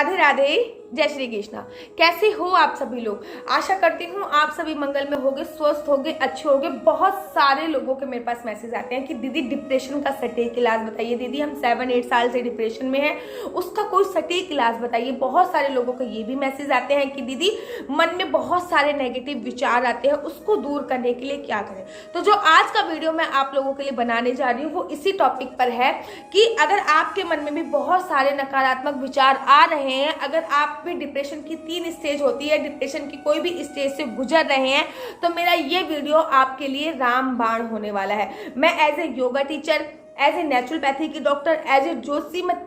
राधे राधे, जय श्री कृष्णा। कैसे हो आप सभी लोग? आशा करती हूँ आप सभी मंगल में होगे, स्वस्थ होगे, अच्छे होगे। बहुत सारे लोगों के मेरे पास मैसेज आते हैं कि दीदी डिप्रेशन का सटीक इलाज बताइए। दीदी हम 7-8 साल से डिप्रेशन में हैं, उसका कोई सटीक इलाज बताइए। बहुत सारे लोगों को ये भी मैसेज आते हैं कि दीदी मन में बहुत सारे नेगेटिव विचार आते हैं, उसको दूर करने के लिए क्या करें। तो जो आज का वीडियो मैं आप लोगों के लिए बनाने जा रही हूँ वो इसी टॉपिक पर है कि अगर आपके मन में भी बहुत सारे नकारात्मक विचार आ रहे हैं, अगर आप भी डिप्रेशन की 3 स्टेज होती है, डिप्रेशन की कोई भी स्टेज से गुजर रहे हैं, तो मेरा ये वीडियो आपके लिए रामबाण होने वाला है। मैं as a yoga teacher, as a naturopathy की डॉक्टर, एज ए जोशी, मैं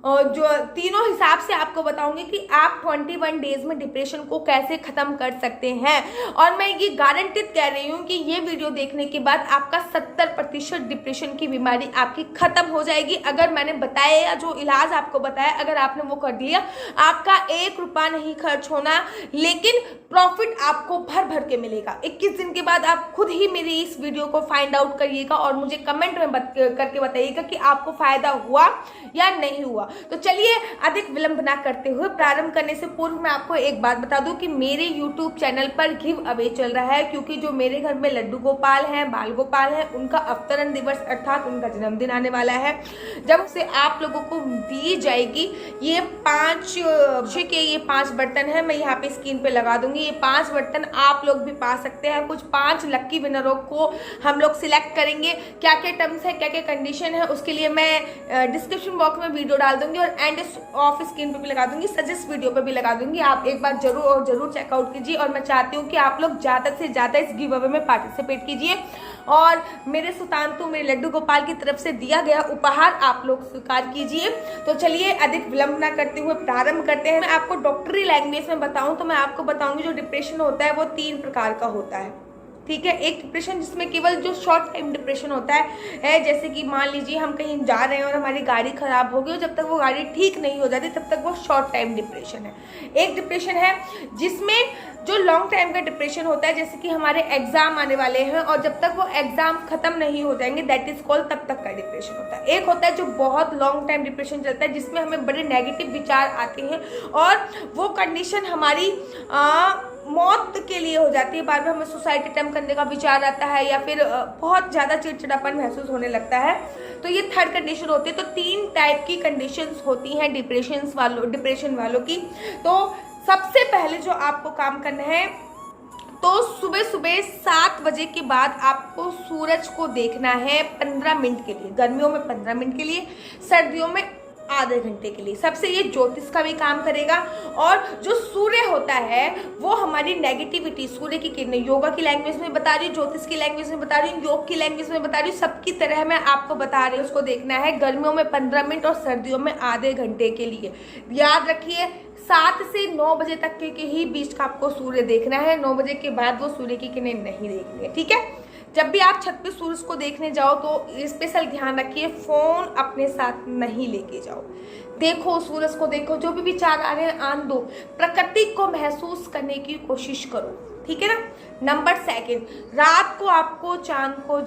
तीनों हिसाब से आपको बताऊंगी कि आप 21 डेज में डिप्रेशन को कैसे खत्म कर सकते हैं। और मैं ये गारंटिड कह रही हूँ कि ये वीडियो देखने के बाद आपका 70% डिप्रेशन की बीमारी आपकी खत्म हो जाएगी। अगर मैंने बताया या जो इलाज आपको बताया अगर आपने वो कर दिया, आपका 1 रुपया नहीं खर्च होना, लेकिन प्रॉफिट आपको भर भर के मिलेगा। 21 दिन के बाद आप खुद ही मेरी इस वीडियो को फाइंड आउट करिएगा और मुझे कमेंट में करके बताइएगा कि आपको फायदा हुआ या नहीं हुआ। तो चलिए अधिक विलंब ना करते हुए प्रारंभ करने से पूर्व मैं आपको एक बात बता दूं कि मेरे YouTube चैनल पर गिव अवे चल रहा है, क्योंकि जो मेरे घर में लड्डू गोपाल हैं, बाल गोपाल हैं, उनका अवतरण दिवस अर्थात उनका जन्मदिन आने वाला है, जब से आप लोगों को दी जाएगी ये 5 बर्तन है। मैं यहाँ पे स्क्रीन पे लगा दूंगी। ये 5 बर्तन आप लोग भी पा सकते हैं। कुछ 5 लक्की विनरों को हम लोग सिलेक्ट करेंगे। क्या क्या टर्म्स है, क्या क्या कंडीशन है, उसके लिए मैं डिस्क्रिप्शन बॉक्स में वीडियो डाल दूंगी और एंड ऑफ स्क्रीन पे भी लगा दूंगी, सजेस्ट वीडियो पे भी लगा दूंगी। आप एक बार जरूर चेकआउट कीजिए। और मैं चाहती हूँ कि आप लोग ज्यादा से ज्यादा इस गिव अवे में पार्टिसिपेट कीजिए और मेरे सुतांतु, मेरे लड्डू गोपाल की तरफ से दिया गया उपहार आप लोग स्वीकार कीजिए। तो चलिए अधिक विलंब ना करते हुए प्रारंभ करते हैं। मैं आपको डॉक्टरी लैंग्वेज में बताऊं तो मैं आपको बताऊंगी जो डिप्रेशन होता है वो 3 प्रकार का होता है, ठीक है। एक डिप्रेशन जिसमें केवल जो शॉर्ट टाइम डिप्रेशन होता है, जैसे कि मान लीजिए हम कहीं जा रहे हैं और हमारी गाड़ी खराब हो गई और जब तक वो गाड़ी ठीक नहीं हो जाती तब तक वो शॉर्ट टाइम डिप्रेशन है। एक डिप्रेशन है जिसमें जो लॉन्ग टाइम का डिप्रेशन होता है, जैसे कि हमारे एग्जाम आने वाले हैं और जब तक वो एग्जाम खत्म नहीं हो जाएंगे, दैट इज कॉल्ड तब तक का डिप्रेशन होता है। एक होता है जो बहुत लॉन्ग टाइम डिप्रेशन चलता है, जिसमें हमें बड़े नेगेटिव विचार आते हैं और वो कंडीशन हमारी मौत के लिए हो जाती है। बार बार हमें सुसाइड अटेम्प्ट करने का विचार आता है या फिर बहुत ज़्यादा चिड़चिड़ापन महसूस होने लगता है। तो ये 3rd कंडीशन होती है। तो 3 टाइप की कंडीशंस होती हैं डिप्रेशन वालों की। तो सबसे पहले जो आपको काम करना है, तो सुबह 7 बजे के बाद आपको सूरज को देखना है 15 मिनट के लिए। गर्मियों में 15 मिनट के लिए, सर्दियों में आधे घंटे के लिए। सबसे ये ज्योतिष का भी काम करेगा। और जो सूर्य होता है वो हमारी नेगेटिविटी, सूर्य की किरणें, योगा की लैंग्वेज में बता रही हूँ, ज्योतिष की लैंग्वेज में बता रही हूँ, योग की लैंग्वेज में बता रही हूँ, सबकी तरह मैं आपको बता रही हूँ। उसको देखना है गर्मियों में 15 मिनट और सर्दियों में आधे घंटे के लिए। याद रखिए 7 से 9 बजे तक के ही बीच का आपको सूर्य देखना है। 9 बजे के बाद वो सूर्य की किरणें नहीं देखनी है, ठीक है। जब भी आप छत पे सूरज को देखने जाओ तो स्पेशल ध्यान रखिए, फोन अपने साथ नहीं लेके जाओ। देखो, सूरज को देखो, जो भी विचार आ रहे हैं आन दो, प्रकृति को महसूस करने की कोशिश करो, ठीक है ना। नंबर 2, रात को आपको चांद को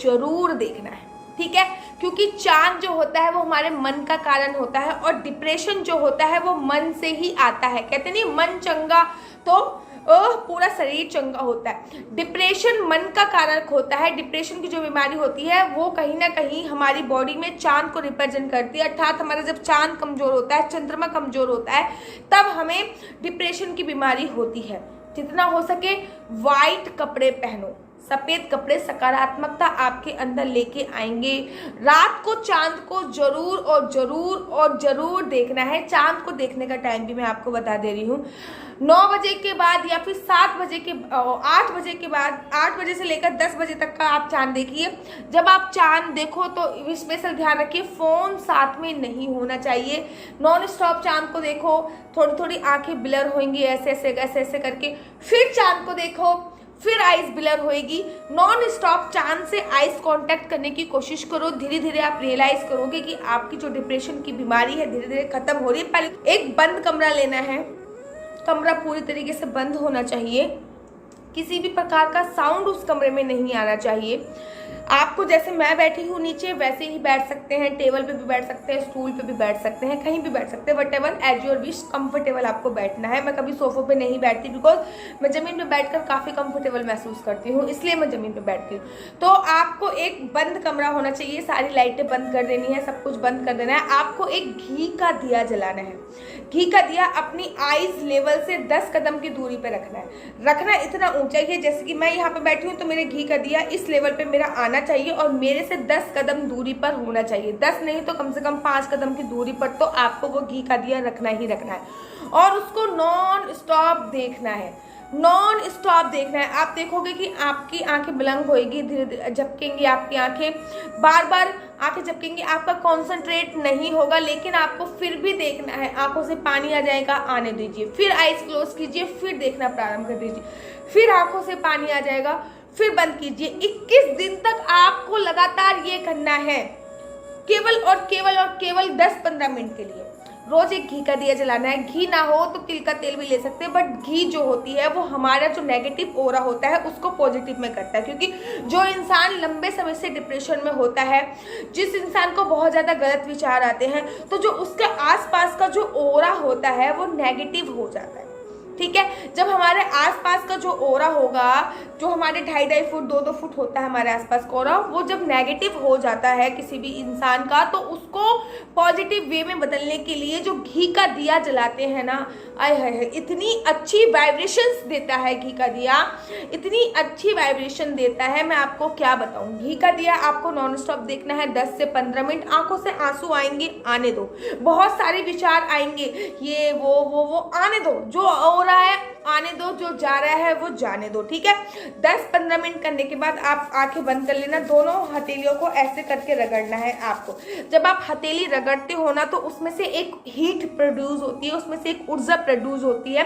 जरूर देखना है, ठीक है। क्योंकि चांद जो होता है वो हमारे मन का कारण होता है और डिप्रेशन जो होता है वो मन से ही आता है। कहते नहीं मन चंगा तो पूरा शरीर चंगा होता है। डिप्रेशन मन का कारक होता है। डिप्रेशन की जो बीमारी होती है वो कहीं ना कहीं हमारी बॉडी में चांद को रिप्रेजेंट करती है। अर्थात हमारा जब चांद कमजोर होता है, चंद्रमा कमजोर होता है, तब हमें डिप्रेशन की बीमारी होती है। जितना हो सके वाइट कपड़े पहनो, सफेद कपड़े सकारात्मकता आपके अंदर लेके आएंगे। रात को चांद को जरूर देखना है। चांद को देखने का टाइम भी मैं आपको बता दे रही हूँ। 9 बजे के बाद या फिर 8 बजे के बाद, 8 बजे से लेकर 10 बजे तक का आप चांद देखिए। जब आप चांद देखो तो स्पेशल ध्यान रखिए फोन साथ में नहीं होना चाहिए। नॉन स्टॉप चांद को देखो, थोड़ी आंखें ब्लर होंगी ऐसे करके। फिर चांद को देखो, फिर आइज ब्लर होएगी। नॉन स्टॉप चांद से आइज कांटेक्ट करने की कोशिश करो। धीरे धीरे आप रियलाइज करोगे कि आपकी जो डिप्रेशन की बीमारी है धीरे धीरे खत्म हो रही है। पहले एक बंद कमरा लेना है, कमरा पूरी तरीके से बंद होना चाहिए, किसी भी प्रकार का साउंड उस कमरे में नहीं आना चाहिए। आपको जैसे मैं बैठी हूँ नीचे वैसे ही बैठ सकते हैं, टेबल पे भी बैठ सकते हैं, स्टूल पे भी बैठ सकते हैं, कहीं भी बैठ सकते हैं, whatever as your wish, comfortable आपको बैठना है। मैं कभी सोफे पे नहीं बैठती बिकॉज मैं ज़मीन पे बैठकर काफ़ी कंफर्टेबल महसूस करती हूँ, इसलिए मैं ज़मीन पे बैठती हूँ। तो आपको एक बंद कमरा होना चाहिए, सारी लाइटें बंद कर देनी है, सब कुछ बंद कर देना है। आपको एक घी का दिया जलाना है। घी का दिया अपनी आईज लेवल से 10 कदम की दूरी पे रखना है। रखना इतना ऊंचा ही है, जैसे कि मैं यहाँ पे बैठी हूँ तो मेरे घी का दिया इस लेवल पे मेरा आना चाहिए और मेरे से 10 कदम दूरी पर होना चाहिए। 10 नहीं तो कम से कम 5 कदम की दूरी पर तो आपको वो घी का दिया रखना ही रखना है और उसको नॉन स्टॉप देखना है, नॉन स्टॉप देखना है। आप देखोगे कि आपकी आंखें ब्लैंक होएगी, धीरे धीरे झपकेंगी आपकी आंखें, बार बार आंखें झपकेंगी, आपका कॉन्सेंट्रेट नहीं होगा, लेकिन आपको फिर भी देखना है। आंखों से पानी आ जाएगा, आने दीजिए, फिर आइज क्लोज कीजिए, फिर देखना प्रारंभ कर दीजिए, फिर आंखों से पानी आ जाएगा, फिर बंद कीजिए। 21 दिन तक आपको लगातार ये करना है, केवल और केवल और केवल 10-15 मिनट के लिए। रोज एक घी का दिया जलाना है। घी ना हो तो तिल का तेल भी ले सकते हैं, बट घी जो होती है वो हमारा जो नेगेटिव ओरा होता है उसको पॉजिटिव में करता है। क्योंकि जो इंसान लंबे समय से डिप्रेशन में होता है, जिस इंसान को बहुत ज़्यादा गलत विचार आते हैं, तो जो उसके आसपास का जो ओरा होता है वो नेगेटिव हो जाता है। ठीक है, जब हमारे आसपास का जो ओरा होगा, जो हमारे 2.5 फुट 2-2 फुट होता है हमारे आसपास का ओरा, वो जब नेगेटिव हो जाता है किसी भी इंसान का, तो उसको पॉजिटिव वे में बदलने के लिए जो घी का दिया जलाते हैं ना, आय हाय हाय, इतनी अच्छी वाइब्रेशंस देता है घी का दिया, इतनी अच्छी वाइब्रेशन देता है, मैं आपको क्या बताऊं। घी का दिया आपको नॉन स्टॉप देखना है 10 से 15 मिनट। आंखों से आंसू आएंगे, आने दो, बहुत सारे विचार आएंगे, ये वो आने दो, जो हो रहा है आने दो, जो जा रहा है वो जाने दो। ठीक है, 10-15 मिनट करने के बाद आप आंखें बंद कर लेना, दोनों हथेलियों को ऐसे करके रगड़ना है आपको। जब आप हथेली रगड़ते हो ना, तो उसमें से एक हीट प्रोड्यूस होती है, उसमें से एक ऊर्जा प्रोड्यूस होती है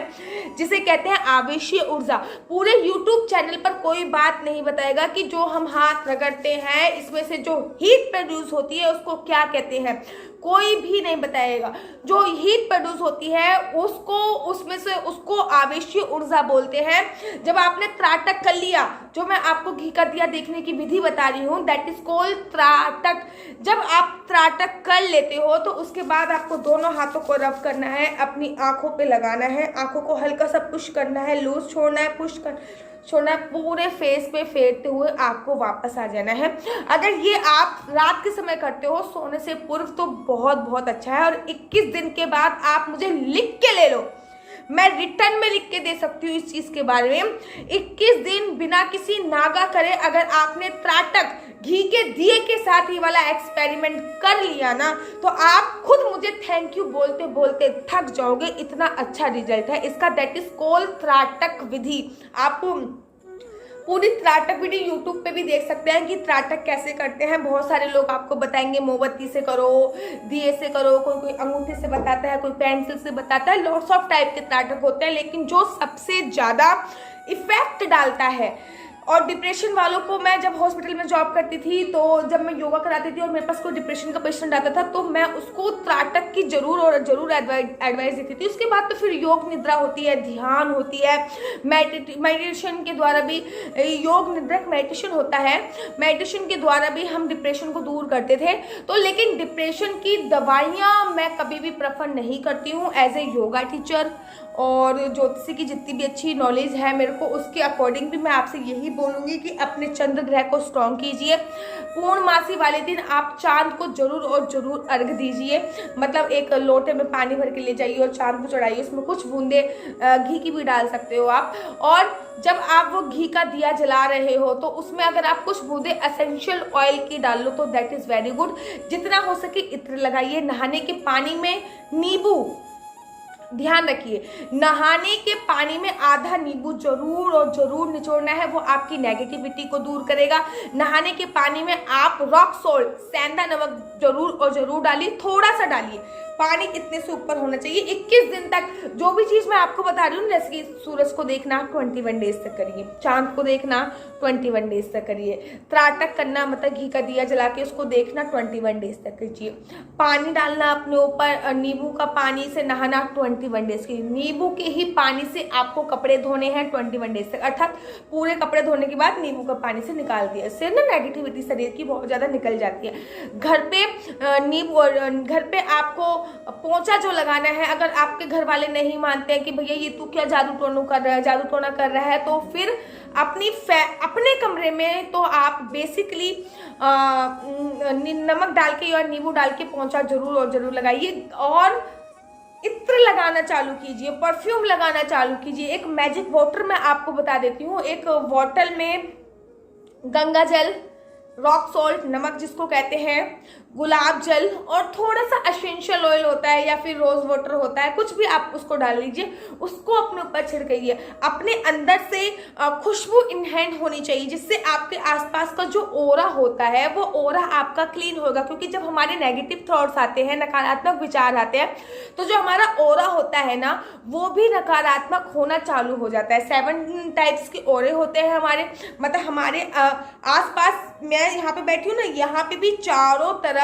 जिसे कहते हैं आवेशीय ऊर्जा। पूरे यूट्यूब चैनल पर कोई बात नहीं बताएगा कि जो हम हाथ रगड़ते हैं इसमें से जो हीट प्रोड्यूस होती है उसको क्या कहते हैं, कोई भी नहीं बताएगा। जो हीट प्रोड्यूस होती है उसको, उसमें से उसको आवेशीय ऊर्जा बोलते हैं। जब आपने त्राटक कर लिया, जो मैं आपको घी का दिया देखने की विधि बता रही हूँ, दैट इज कॉल्ड त्राटक। जब आप त्राटक कर लेते हो तो उसके बाद आपको दोनों हाथों को रब करना है, अपनी आंखों पे लगाना है, आंखों को हल्का सा पुश करना है, लूज छोड़ना है, पुश कर छोड़ना है, पूरे फेस पे फेरते हुए आपको वापस आ जाना है। अगर ये आप रात के समय करते हो सोने से पूर्व तो बहुत बहुत अच्छा है। और 21 दिन के बाद आप मुझे लिख के ले लो, मैं रिटर्न में लिख के दे सकती हूँ इस चीज के बारे में। 21 दिन बिना किसी नागा करे अगर आपने त्राटक घी के दिए के साथ ही वाला एक्सपेरिमेंट कर लिया ना, तो आप खुद मुझे थैंक यू बोलते बोलते थक जाओगे, इतना अच्छा रिजल्ट है इसका। दैट इज कॉल्ड त्राटक विधि। आप पूरी त्राटक विधि यूट्यूब पे भी देख सकते हैं कि त्राटक कैसे करते हैं। बहुत सारे लोग आपको बताएंगे मोमबत्ती से करो, दिए से करो, कोई अंगूठे से बताता है, कोई पेंसिल से बताता है, लॉट्स ऑफ टाइप के त्राटक होते हैं। लेकिन जो सबसे ज़्यादा इफेक्ट डालता है, और डिप्रेशन वालों को, मैं जब हॉस्पिटल में जॉब करती थी तो जब मैं योगा कराती थी और मेरे पास कोई डिप्रेशन का पेशेंट आता था तो मैं उसको त्राटक की जरूर एडवाइस देती थी। उसके बाद तो फिर योग निद्रा होती है, ध्यान होती है, मेडिटेशन के द्वारा भी, योग निद्रा मेडिटेशन होता है, मेडिटेशन के द्वारा भी हम डिप्रेशन को दूर करते थे। तो लेकिन डिप्रेशन की दवाइयाँ मैं कभी भी प्रेफर नहीं करती हूँ। एज ए योगा टीचर और ज्योतिषी की जितनी भी अच्छी नॉलेज है मेरे को, उसके अकॉर्डिंग भी मैं आपसे यही बोलूँगी कि अपने चंद्र ग्रह को स्ट्रॉन्ग कीजिए। पूर्णमासी वाले दिन आप चांद को जरूर और जरूर अर्घ दीजिए, मतलब एक लोटे में पानी भर के ले जाइए और चांद को चढ़ाइए, उसमें कुछ बूंदे घी की भी डाल सकते हो आप। और जब आप वो घी का दिया जला रहे हो तो उसमें अगर आप कुछ बूंदे एसेंशियल ऑयल की डाल लो तो दैट इज़ वेरी गुड। जितना हो सके इत्र लगाइए। नहाने के पानी में नींबू, ध्यान रखिए, नहाने के पानी में आधा नींबू जरूर और जरूर निचोड़ना है, वो आपकी नेगेटिविटी को दूर करेगा। नहाने के पानी में आप रॉक सॉल्ट, सेंधा नमक जरूर और जरूर डालिए, थोड़ा सा डालिए, पानी इतने से ऊपर होना चाहिए 21 दिन तक। जो भी चीज मैं आपको बता रही हूँ, जैसे कि सूरज को देखना 21 डेज तक करिए, चांद को देखना 21 डेज तक करिए, त्राटक करना मतलब घी का दिया जला के उसको देखना 21 डेज तक कीजिए, पानी डालना अपने ऊपर नींबू का पानी से नहाना 21 डेज के, नींबू के ही पानी से आपको कपड़े धोने हैं 21 डेज तक, अर्थात पूरे कपड़े धोने के बाद नींबू का पानी से निकाल दिया। इससे ना नेगेटिविटी शरीर की बहुत ज्यादा निकल जाती है। घर पे घर पे आपको पोंछा जो लगाना है, अगर आपके घर वाले नहीं मानते हैं कि भैया ये तू क्या जादू टोना कर रहा है, तो फिर अपने कमरे में तो आप बेसिकली नमक डाल के और नींबू डाल के पोंछा जरूर लगाइए, और इत्र लगाना चालू कीजिए, परफ्यूम लगाना चालू कीजिए। एक मैजिक वाटर मैं आपको बता देती हूँ, एक बॉटल में गंगा जल, रॉक सॉल्ट नमक जिसको कहते हैं, गुलाब जल और थोड़ा सा एसेंशियल ऑयल होता है या फिर रोज वाटर होता है, कुछ भी आप उसको डाल लीजिए, उसको अपने ऊपर छिड़काइए। अपने अंदर से खुशबू इनहेंड होनी चाहिए, जिससे आपके आसपास का जो ओरा होता है वो ओरा आपका क्लीन होगा। क्योंकि जब हमारे नेगेटिव थॉट्स आते हैं, नकारात्मक विचार आते हैं, तो जो हमारा ओरा होता है ना वो भी नकारात्मक होना चालू हो जाता है। 7 टाइप्स के ओरे होते हैं हमारे, मतलब हमारे आसपास। मैं यहाँ पे बैठी हूँ ना, यहाँ पे भी चारों तरफ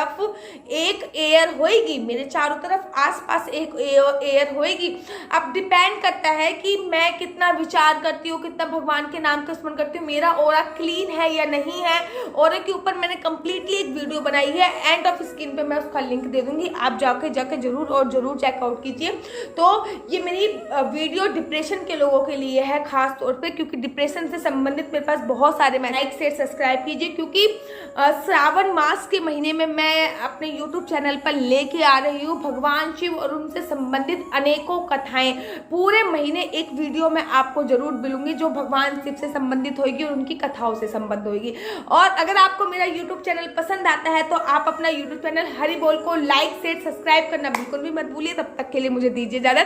एक एयर होएगी, मेरे चारों तरफ आसपास एक एयर होएगी। अब डिपेंड करता है कि मैं कितना विचार करती हूँ, कितना भगवान के नाम का स्मरण करती हूँ, मेरा ओरा क्लीन है या नहीं है। ओरे के ऊपर मैंने कंप्लीटली एक वीडियो बनाई है, एंड ऑफ स्क्रीन पे मैं उसका लिंक दे दूंगी, आप जाके जरूर चेकआउट कीजिए। तो ये मेरी वीडियो डिप्रेशन के लोगों के लिए है खास तौर पे, क्योंकि डिप्रेशन से संबंधित मेरे पास बहुत सारे, लाइक शेयर सब्सक्राइब कीजिए, क्योंकि श्रावण मास के महीने में मैं अपने YouTube चैनल पर लेके आ रही हूँ भगवान शिव और उनसे संबंधित अनेकों कथाएं। पूरे महीने एक वीडियो में आपको जरूर मिलूंगी जो भगवान शिव से संबंधित होगी और उनकी कथाओं से संबंध होगी। और अगर आपको मेरा YouTube चैनल पसंद आता है तो आप अपना YouTube चैनल हरि बोल को लाइक शेयर सब्सक्राइब करना बिल्कुल भी मत भूलिए। तब तक के लिए मुझे दीजिए इजाजत।